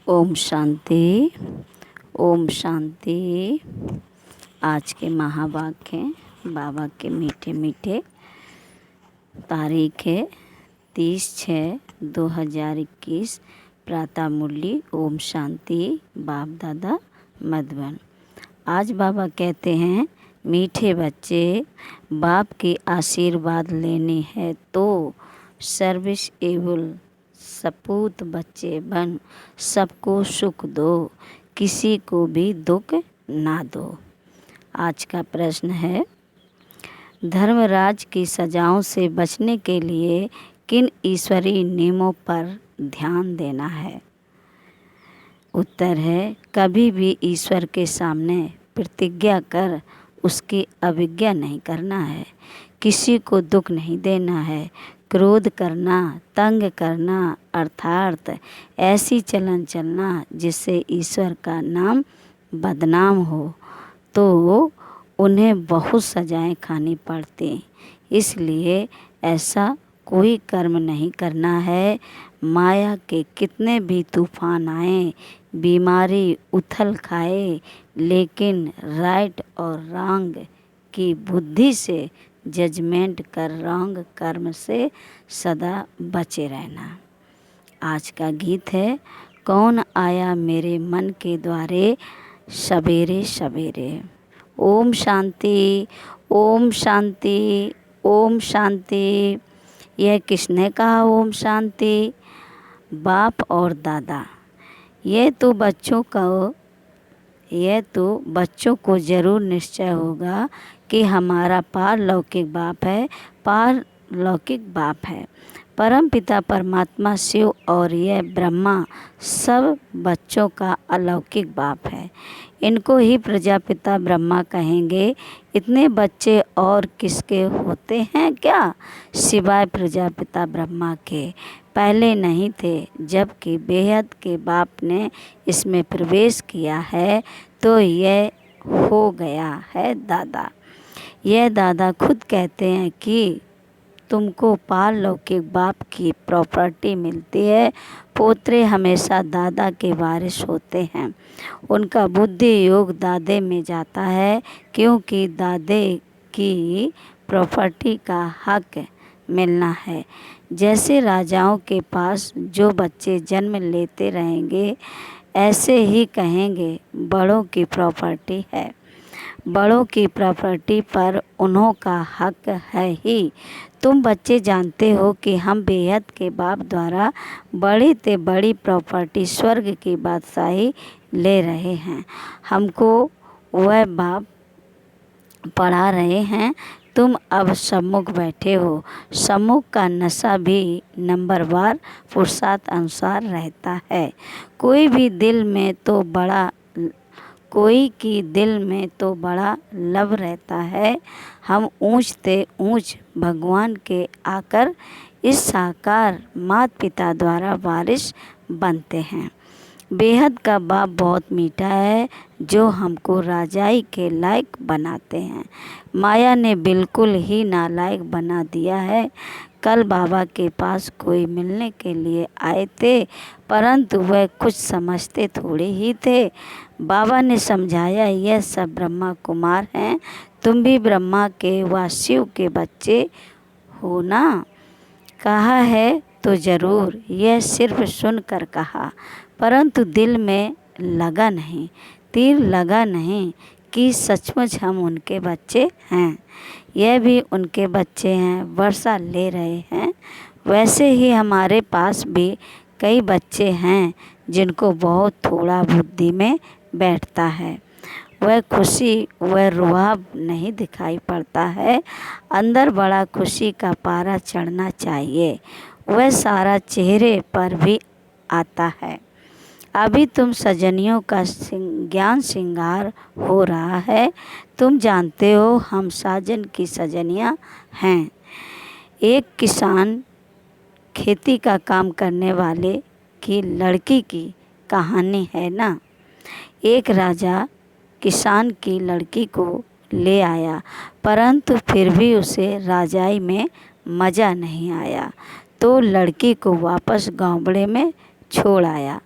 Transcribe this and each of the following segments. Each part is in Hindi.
ओम शांति। ओम शांति। आज के महावाक्य बाबा के मीठे मीठे। तारीख है 30/6/2021। प्रातः मुरली ओम शांति बाप दादा मधुबन। आज बाबा कहते हैं, मीठे बच्चे, बाप की आशीर्वाद लेनी है तो सर्विस एबल सपूत बच्चे बन सबको सुख दो, किसी को भी दुख ना दो। आज का प्रश्न है, धर्मराज की सजाओं से बचने के लिए किन ईश्वरीय नियमों पर ध्यान देना है? उत्तर है, कभी भी ईश्वर के सामने प्रतिज्ञा कर उसकी अवज्ञा नहीं करना है, किसी को दुख नहीं देना है, क्रोध करना, तंग करना अर्थात ऐसी चलन चलना जिससे ईश्वर का नाम बदनाम हो तो उन्हें बहुत सजाएं खानी पड़ती। इसलिए ऐसा कोई कर्म नहीं करना है। माया के कितने भी तूफान आए, बीमारी उथल खाए, लेकिन राइट और रॉन्ग की बुद्धि से जजमेंट कर रॉन्ग कर्म से सदा बचे रहना। आज का गीत है, कौन आया मेरे मन के द्वारे सवेरे सवेरे। ओम शांति। ओम शांति। ओम शांति। यह किसने कहा ओम शांति? बाप और दादा। यह तो बच्चों को ज़रूर निश्चय होगा कि हमारा पारलौकिक बाप है, पारलौकिक बाप है। परम पिता परमात्मा शिव और यह ब्रह्मा सब बच्चों का अलौकिक बाप है। इनको ही प्रजापिता ब्रह्मा कहेंगे। इतने बच्चे और किसके होते हैं क्या, सिवाय प्रजापिता ब्रह्मा के? पहले नहीं थे। जबकि बेहद के बाप ने इसमें प्रवेश किया है तो यह हो गया है दादा। यह दादा खुद कहते हैं कि तुमको पारलौकिक बाप की प्रॉपर्टी मिलती है। पोतरे हमेशा दादा के वारिस होते हैं। उनका बुद्धि योग दादे में जाता है, क्योंकि दादे की प्रॉपर्टी का हक मिलना है। जैसे राजाओं के पास जो बच्चे जन्म लेते रहेंगे, ऐसे ही कहेंगे बड़ों की प्रॉपर्टी है। बड़ों की प्रॉपर्टी पर उन्हों का हक है ही। तुम बच्चे जानते हो कि हम बेहद के बाप द्वारा बड़ी से बड़ी प्रॉपर्टी स्वर्ग की बादशाही ले रहे हैं। हमको वह बाप पढ़ा रहे हैं। तुम अब सम्मुख बैठे हो। सम्मुख का नशा भी नंबरवार पुरुषार्थ अनुसार रहता है। कोई की दिल में तो बड़ा लब रहता है। हम ऊंच से ऊंच भगवान के आकर इस साकार माता पिता द्वारा वारिस बनते हैं। बेहद का बाप बहुत मीठा है, जो हमको राजाई के लायक बनाते हैं। माया ने बिल्कुल ही नालायक बना दिया है। कल बाबा के पास कोई मिलने के लिए आए थे, परंतु वह कुछ समझते थोड़े ही थे। बाबा ने समझाया, यह सब ब्रह्मा कुमार हैं। तुम भी ब्रह्मा के व शिव के बच्चे हो ना? कहा है तो ज़रूर, यह सिर्फ सुनकर कहा, परंतु दिल में लगा नहीं, तीर लगा नहीं कि सचमुच हम उनके बच्चे हैं। यह भी उनके बच्चे हैं, वर्षा ले रहे हैं। वैसे ही हमारे पास भी कई बच्चे हैं जिनको बहुत थोड़ा बुद्धि में बैठता है। वह खुशी, वह रुआब नहीं दिखाई पड़ता है। अंदर बड़ा खुशी का पारा चढ़ना चाहिए। वह सारा चेहरे पर भी आता है। अभी तुम सजनियों का ज्ञान श्रृंगार हो रहा है। तुम जानते हो हम साजन की सजनियाँ हैं। एक किसान खेती का काम करने वाले की लड़की की कहानी है ना। एक राजा किसान की लड़की को ले आया, परंतु फिर भी उसे राजाई में मज़ा नहीं आया, तो लड़की को वापस गाँवड़े में छोड़ आया।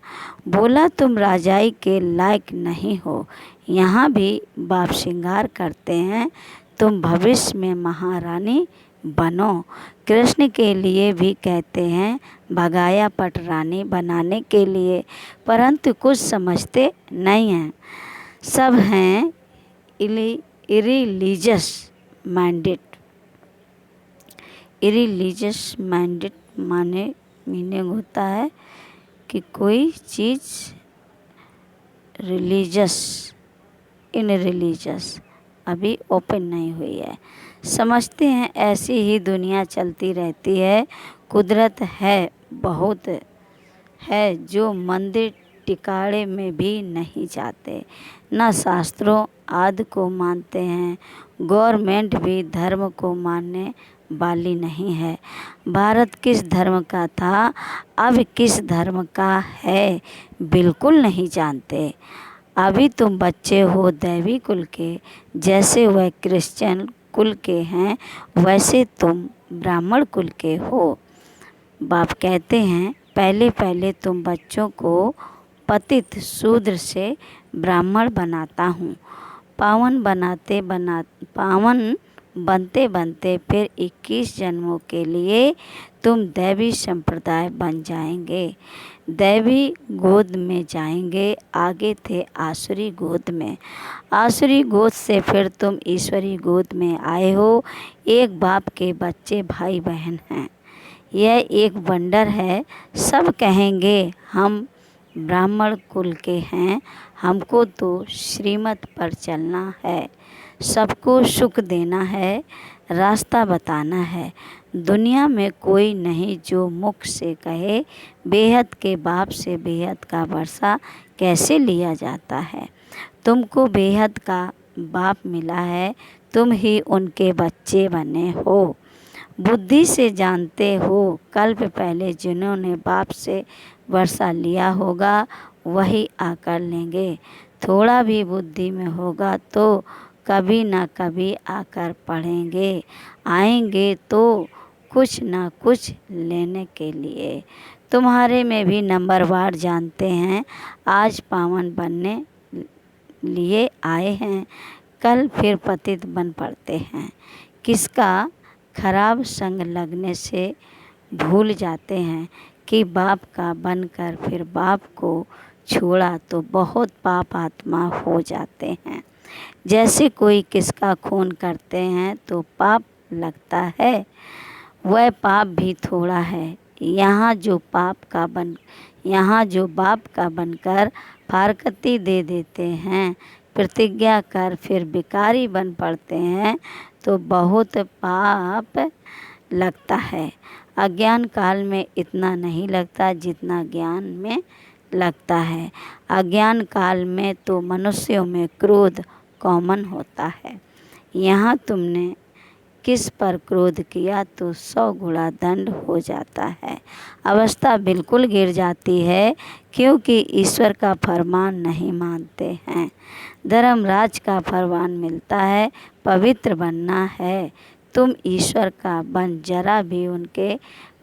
बोला तुम राजाई के लायक नहीं हो। यहाँ भी बाप श्रृंगार करते हैं, तुम भविष्य में महारानी बनो। कृष्ण के लिए भी कहते हैं भगाया पट रानी बनाने के लिए, परंतु कुछ समझते नहीं हैं। सब हैं इरिलीजियस माइंडेड। इरिलीजियस माइंडेड माने मीनिंग होता है कि कोई चीज़ रिलीजियस, इन रिलीजियस अभी ओपन नहीं हुई है। समझते हैं ऐसी ही दुनिया चलती रहती है। कुदरत है बहुत है जो मंदिर टिकाड़े में भी नहीं जाते, न शास्त्रों आदि को मानते हैं। गवर्नमेंट भी धर्म को मानने वाली नहीं है। भारत किस धर्म का था, अब किस धर्म का है, बिल्कुल नहीं जानते। अभी तुम बच्चे हो दैवी कुल के, जैसे वह क्रिश्चियन कुल के हैं वैसे तुम ब्राह्मण कुल के हो। बाप कहते हैं पहले पहले तुम बच्चों को पतित शूद्र से ब्राह्मण बनाता हूँ। पावन बनते बनते फिर 21 जन्मों के लिए तुम दैवी संप्रदाय बन जाएंगे। दैवी गोद में जाएंगे, आगे थे आसुरी गोद में। आसुरी गोद से फिर तुम ईश्वरी गोद में आए हो। एक बाप के बच्चे भाई बहन हैं। यह एक वंडर है। सब कहेंगे हम ब्राह्मण कुल के हैं, हमको तो श्रीमत पर चलना है, सबको सुख देना है, रास्ता बताना है। दुनिया में कोई नहीं जो मुख से कहे बेहद के बाप से बेहद का वर्षा कैसे लिया जाता है। तुमको बेहद का बाप मिला है, तुम ही उनके बच्चे बने हो। बुद्धि से जानते हो कल्प पहले जिन्होंने बाप से वर्षा लिया होगा वही आकर लेंगे। थोड़ा भी बुद्धि में होगा तो कभी ना कभी आकर पढ़ेंगे, आएंगे तो कुछ ना कुछ लेने के लिए। तुम्हारे में भी नंबरवार जानते हैं, आज पावन बनने लिए आए हैं, कल फिर पतित बन पड़ते हैं। किसका खराब संग लगने से भूल जाते हैं कि बाप का बनकर फिर बाप को छोड़ा तो बहुत पाप आत्मा हो जाते हैं। जैसे कोई किसका खून करते हैं तो पाप लगता है, वह पाप भी थोड़ा है। यहाँ जो बाप का बनकर फारकती दे देते हैं, प्रतिज्ञा कर फिर भिखारी बन पड़ते हैं तो बहुत पाप लगता है। अज्ञान काल में इतना नहीं लगता जितना ज्ञान में लगता है। अज्ञान काल में तो मनुष्यों में क्रोध कॉमन होता है। यहाँ तुमने किस पर क्रोध किया तो 100 गुणा दंड हो जाता है। अवस्था बिल्कुल गिर जाती है क्योंकि ईश्वर का फरमान नहीं मानते हैं। धर्मराज का फरमान मिलता है, पवित्र बनना है। तुम ईश्वर का बन जरा भी उनके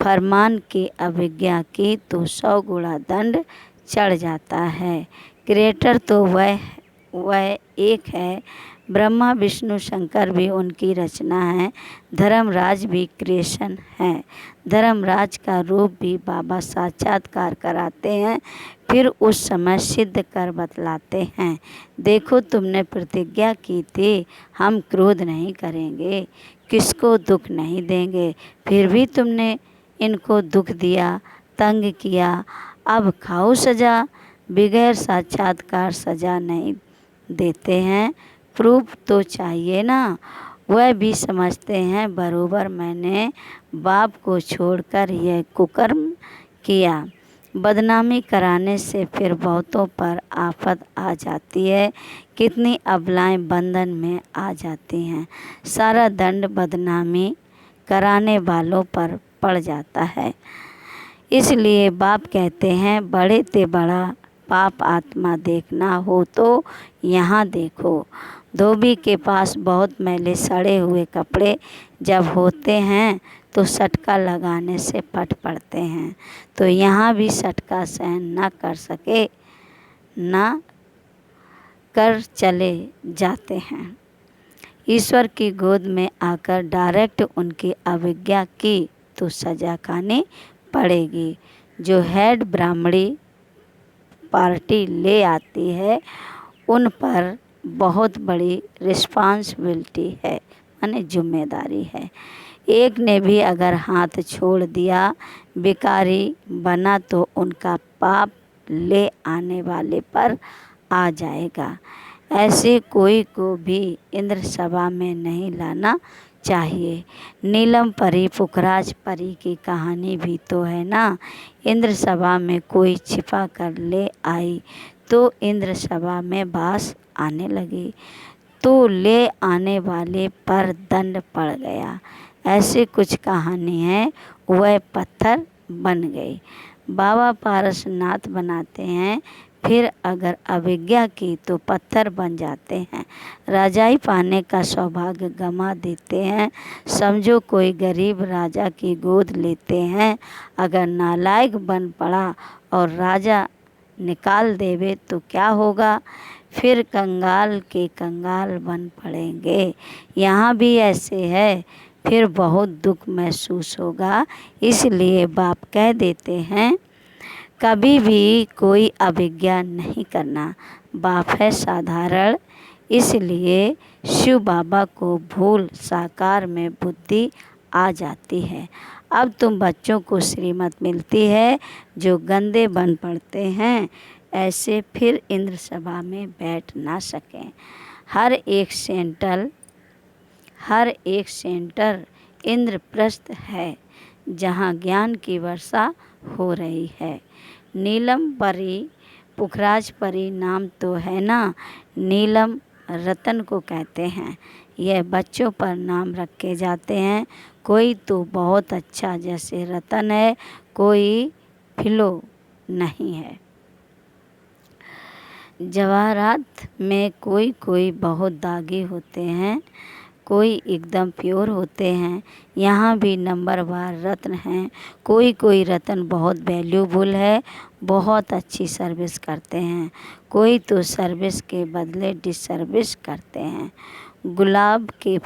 फरमान की अवज्ञा की तो 100 गुणा दंड चढ़ जाता है। क्रिएटर तो वह एक है, ब्रह्मा विष्णु शंकर भी उनकी रचना है। धर्मराज भी क्रिएशन है। धर्मराज का रूप भी बाबा साक्षात्कार कराते हैं, फिर उस समय सिद्ध कर बतलाते हैं। देखो तुमने प्रतिज्ञा की थी हम क्रोध नहीं करेंगे, किसको दुख नहीं देंगे, फिर भी तुमने इनको दुख दिया, तंग किया। अब खाओ सज़ा। बगैर साक्षात्कार सज़ा नहीं देते हैं, प्रूफ तो चाहिए ना। वह भी समझते हैं बरोबर मैंने बाप को छोड़कर यह कुकर्म किया। बदनामी कराने से फिर बहुतों पर आफत आ जाती है। कितनी अबलाएं बंधन में आ जाती हैं। सारा दंड बदनामी कराने वालों पर पड़ जाता है। इसलिए बाप कहते हैं बड़े ते बड़ा पाप आत्मा देखना हो तो यहाँ देखो। धोबी के पास बहुत मैले सड़े हुए कपड़े जब होते हैं तो सटका लगाने से फट पड़ते हैं। तो यहाँ भी सटका सहन न कर सके, न कर चले जाते हैं। ईश्वर की गोद में आकर डायरेक्ट उनकी अवज्ञा की तो सजा खानी पड़ेगी। जो हेड ब्राह्मणी पार्टी ले आती है उन पर बहुत बड़ी रिस्पॉन्सिबिलिटी है, माने जिम्मेदारी है। एक ने भी अगर हाथ छोड़ दिया, बेकारी बना, तो उनका पाप ले आने वाले पर आ जाएगा। ऐसे कोई को भी इंद्र सभा में नहीं लाना चाहिए। नीलम परी पुखराज परी की कहानी भी तो है ना। इंद्र सभा में कोई छिपा कर ले आई तो इंद्र सभा में बास आने लगी, तो ले आने वाले पर दंड पड़ गया। ऐसे कुछ कहानी है, वह पत्थर बन गई। बाबा पारसनाथ बनाते हैं, फिर अगर अवज्ञा की तो पत्थर बन जाते हैं। राजाई पाने का सौभाग्य गंवा देते हैं। समझो कोई गरीब राजा की गोद लेते हैं, अगर नालायक बन पड़ा और राजा निकाल देवे तो क्या होगा? फिर कंगाल के कंगाल बन पड़ेंगे। यहाँ भी ऐसे है, फिर बहुत दुख महसूस होगा। इसलिए बाप कह देते हैं कभी भी कोई अवज्ञा नहीं करना। बाप है साधारण, इसलिए शिव बाबा को भूल साकार में बुद्धि आ जाती है। अब तुम बच्चों को श्रीमत मिलती है, जो गंदे बन पड़ते हैं ऐसे फिर इंद्र सभा में बैठ ना सकें। हर एक सेंटर इंद्रप्रस्थ है, जहाँ ज्ञान की वर्षा हो रही है। नीलम परी पुखराज परी नाम तो है ना। नीलम रतन को कहते हैं। यह बच्चों पर नाम रखे जाते हैं। कोई तो बहुत अच्छा जैसे रतन है, कोई फिलो नहीं है। जवाहरात में कोई कोई बहुत दागी होते हैं, कोई एकदम प्योर होते हैं। यहाँ भी नंबरवार रत्न हैं। कोई कोई रत्न बहुत वैल्यूबल है, बहुत अच्छी सर्विस करते हैं। कोई तो सर्विस के बदले डिसर्विस करते हैं। गुलाब के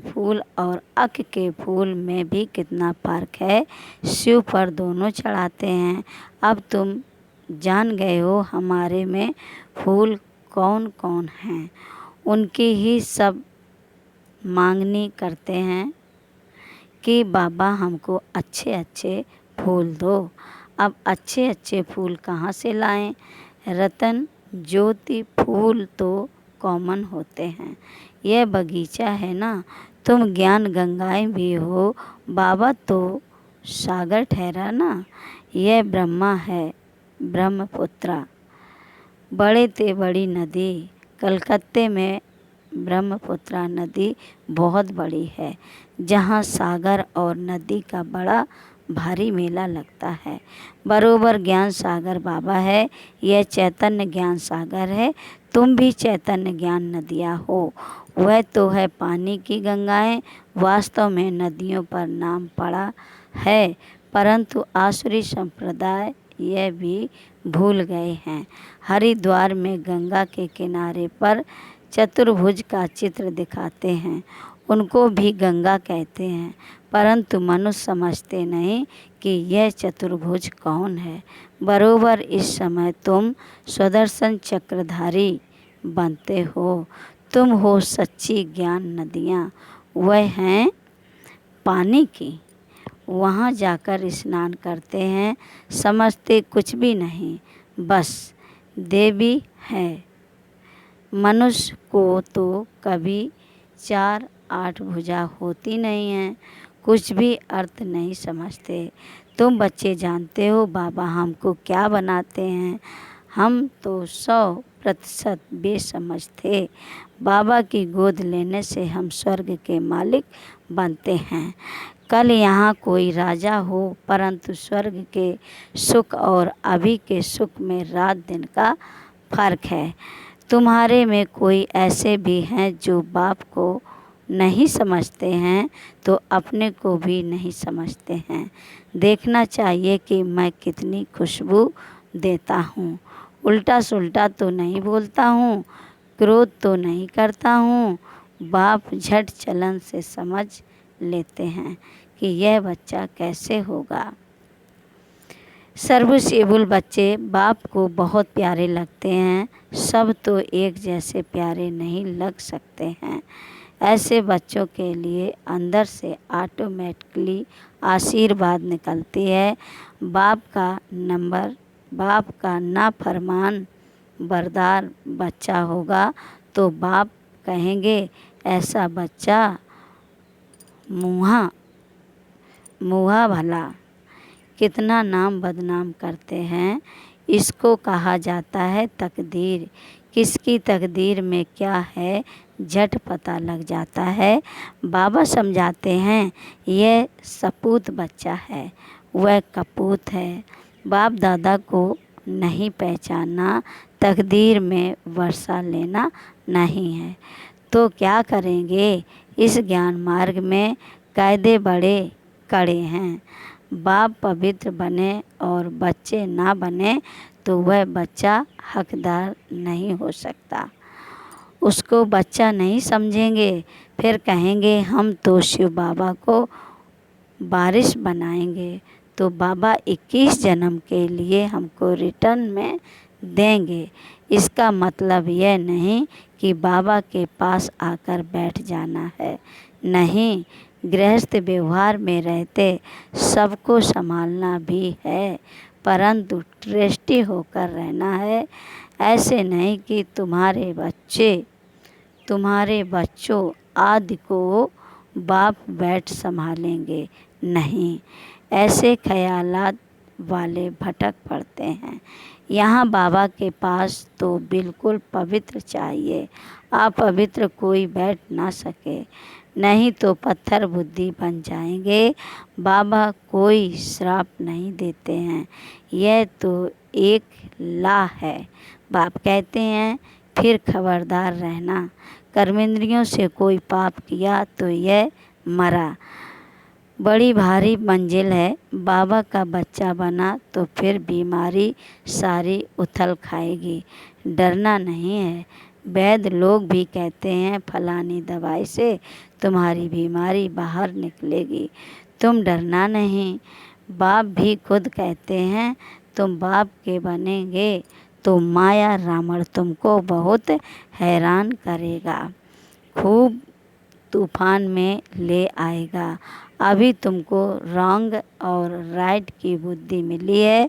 फूल और अक के फूल में भी कितना फ़र्क है। शिव पर दोनों चढ़ाते हैं। अब तुम जान गए हो हमारे में फूल कौन कौन हैं। उनकी ही सब मांगनी करते हैं कि बाबा हमको अच्छे अच्छे फूल दो। अब अच्छे अच्छे फूल कहाँ से लाएं? रतन ज्योति फूल तो कॉमन होते हैं। यह बगीचा है ना, तुम ज्ञान गंगाएं भी हो, बाबा तो सागर ठहरा ना। यह ब्रह्मा है, ब्रह्मपुत्रा, बड़े ते बड़ी नदी। कलकत्ते में ब्रह्मपुत्रा नदी बहुत बड़ी है, जहाँ सागर और नदी का बड़ा भारी मेला लगता है। बरोबर ज्ञान सागर बाबा है। यह चैतन्य ज्ञान सागर है। तुम भी चैतन्य ज्ञान नदियाँ हो। वह तो है पानी की गंगाएं। वास्तव में नदियों पर नाम पड़ा है, परंतु आसुरी संप्रदाय यह भी भूल गए हैं। हरिद्वार में गंगा के किनारे पर चतुर्भुज का चित्र दिखाते हैं, उनको भी गंगा कहते हैं, परंतु मनुष्य समझते नहीं कि यह चतुर्भुज कौन है। बरोबर इस समय तुम सुदर्शन चक्रधारी बनते हो। तुम हो सच्ची ज्ञान नदियाँ। वह हैं पानी की। वहाँ जाकर स्नान करते हैं, समझते कुछ भी नहीं, बस देवी है। मनुष्य को तो कभी 4-8 भुजा होती नहीं है, कुछ भी अर्थ नहीं समझते। तुम बच्चे जानते हो बाबा हमको क्या बनाते हैं। हम तो 100% बेसमझ थे। बाबा की गोद लेने से हम स्वर्ग के मालिक बनते हैं। कल यहाँ कोई राजा हो, परंतु स्वर्ग के सुख और अभी के सुख में रात दिन का फर्क है। तुम्हारे में कोई ऐसे भी हैं जो बाप को नहीं समझते हैं तो अपने को भी नहीं समझते हैं। देखना चाहिए कि मैं कितनी खुशबू देता हूँ। उल्टा सुल्टा तो नहीं बोलता हूँ, क्रोध तो नहीं करता हूँ। बाप झट चलन से समझ लेते हैं कि यह बच्चा कैसे होगा। सर्वसेबुल बच्चे बाप को बहुत प्यारे लगते हैं। सब तो एक जैसे प्यारे नहीं लग सकते हैं। ऐसे बच्चों के लिए अंदर से ऑटोमेटिकली आशीर्वाद निकलती है। बाप का नाफरमान बरदार बच्चा होगा तो बाप कहेंगे ऐसा बच्चा मुँहा मुँहा भला, कितना नाम बदनाम करते हैं। इसको कहा जाता है तकदीर। किसकी तकदीर में क्या है झट पता लग जाता है। बाबा समझाते हैं यह सपूत बच्चा है, वह कपूत है। बाप दादा को नहीं पहचानना, तकदीर में वर्षा लेना नहीं है। तो क्या करेंगे। इस ज्ञान मार्ग में कायदे बड़े कड़े हैं। बाप पवित्र बने और बच्चे ना बने तो वह बच्चा हकदार नहीं हो सकता। उसको बच्चा नहीं समझेंगे, फिर कहेंगे हम तो शिव बाबा को वारिस बनाएंगे तो बाबा 21 जन्म के लिए हमको रिटर्न में देंगे। इसका मतलब यह नहीं कि बाबा के पास आकर बैठ जाना है। नहीं, गृहस्थ व्यवहार में रहते सबको संभालना भी है, परंतु ट्रस्टी होकर रहना है। ऐसे नहीं कि तुम्हारे बच्चों आदि को बाप बैठ संभालेंगे। नहीं, ऐसे ख्यालात वाले भटक पड़ते हैं। यहाँ बाबा के पास तो बिल्कुल पवित्र चाहिए। अपवित्र कोई बैठ ना सके, नहीं तो पत्थर बुद्धि बन जाएंगे। बाबा कोई श्राप नहीं देते हैं, यह तो एक ला है। बाप कहते हैं फिर खबरदार रहना, कर्मेंद्रियों से कोई पाप किया तो यह मरा। बड़ी भारी मंजिल है। बाबा का बच्चा बना तो फिर बीमारी सारी उथल खाएगी। डरना नहीं है। वैद्य लोग भी कहते हैं फलानी दवाई से तुम्हारी बीमारी बाहर निकलेगी, तुम डरना नहीं। बाप भी खुद कहते हैं तुम बाप के बनेंगे तो माया रावण तुमको बहुत हैरान करेगा, खूब तूफान में ले आएगा। अभी तुमको रॉन्ग और राइट की बुद्धि मिली है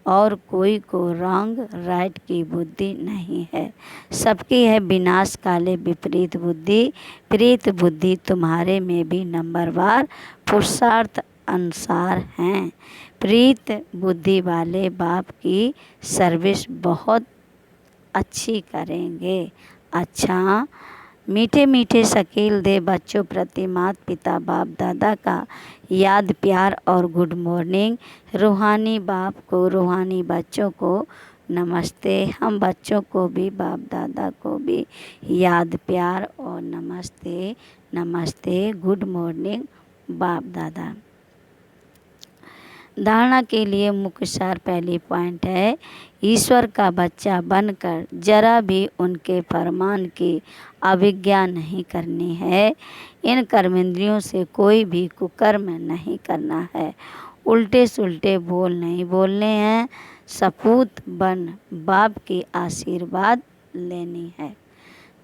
और कोई को रॉन्ग राइट की बुद्धि नहीं है। सबकी है विनाश काले विपरीत बुद्धि। प्रीत बुद्धि तुम्हारे में भी नंबरवार पुरुषार्थ अनुसार हैं। प्रीत बुद्धि वाले बाप की सर्विस बहुत अच्छी करेंगे। अच्छा, मीठे मीठे शकील दे बच्चों प्रति माता पिता बाप दादा का याद प्यार और गुड मॉर्निंग। रूहानी बाप को रूहानी बच्चों को नमस्ते। हम बच्चों को भी बाप दादा को भी याद प्यार और नमस्ते नमस्ते, गुड मॉर्निंग बाप दादा। धारणा के लिए मुख्य सार पहली पॉइंट है, ईश्वर का बच्चा बनकर जरा भी उनके फरमान की अवज्ञा नहीं करनी है। इन कर्मेंद्रियों से कोई भी कुकर्म नहीं करना है। उल्टे सुल्टे बोल नहीं बोलने हैं। सपूत बन बाप की आशीर्वाद लेनी है।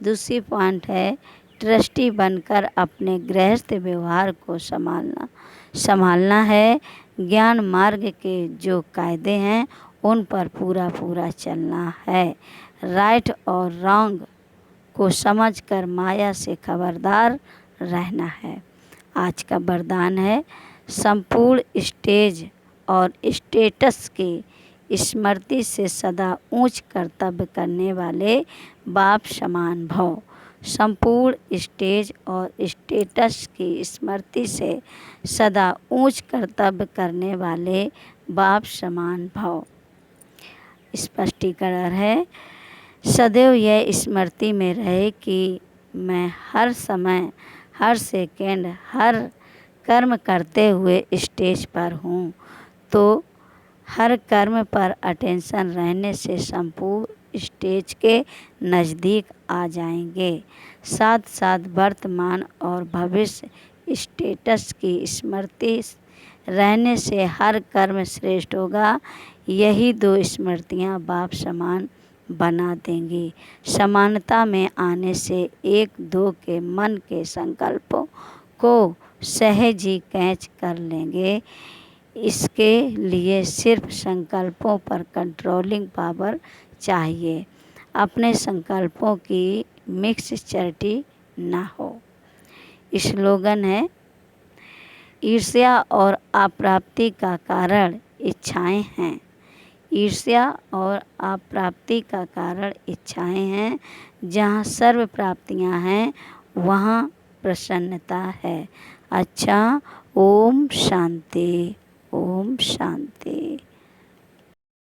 दूसरी पॉइंट है, ट्रस्टी बनकर अपने गृहस्थ व्यवहार को संभालना है। ज्ञान मार्ग के जो कायदे हैं उन पर पूरा पूरा चलना है। राइट और रॉन्ग को समझकर माया से खबरदार रहना है। आज का वरदान है, संपूर्ण स्टेज और स्टेटस की स्मृति से सदा ऊंच कर्तव्य करने वाले बाप समान भव। संपूर्ण स्टेज और स्टेटस की स्मृति से सदा ऊंच कर्तव्य करने वाले बाप समान भव। स्पष्टीकरण है, सदैव यह स्मृति में रहे कि मैं हर समय हर सेकेंड हर कर्म करते हुए स्टेज पर हूँ, तो हर कर्म पर अटेंशन रहने से संपूर्ण स्टेज के नज़दीक आ जाएंगे। साथ साथ वर्तमान और भविष्य स्टेटस की स्मृति रहने से हर कर्म श्रेष्ठ होगा। यही दो स्मृतियाँ बाप समान बना देंगी। समानता में आने से एक दो के मन के संकल्पों को सहज ही कैच कर लेंगे। इसके लिए सिर्फ संकल्पों पर कंट्रोलिंग पावर चाहिए। अपने संकल्पों की मिक्स चैरिटी ना हो। स्लोगन है, ईर्ष्या और अप्राप्ति का कारण इच्छाएं हैं। ईर्ष्या और अप्राप्ति का कारण इच्छाएं हैं। जहाँ सर्व प्राप्तियाँ हैं वहाँ प्रसन्नता है। अच्छा, ओम शांति, ओम शांति।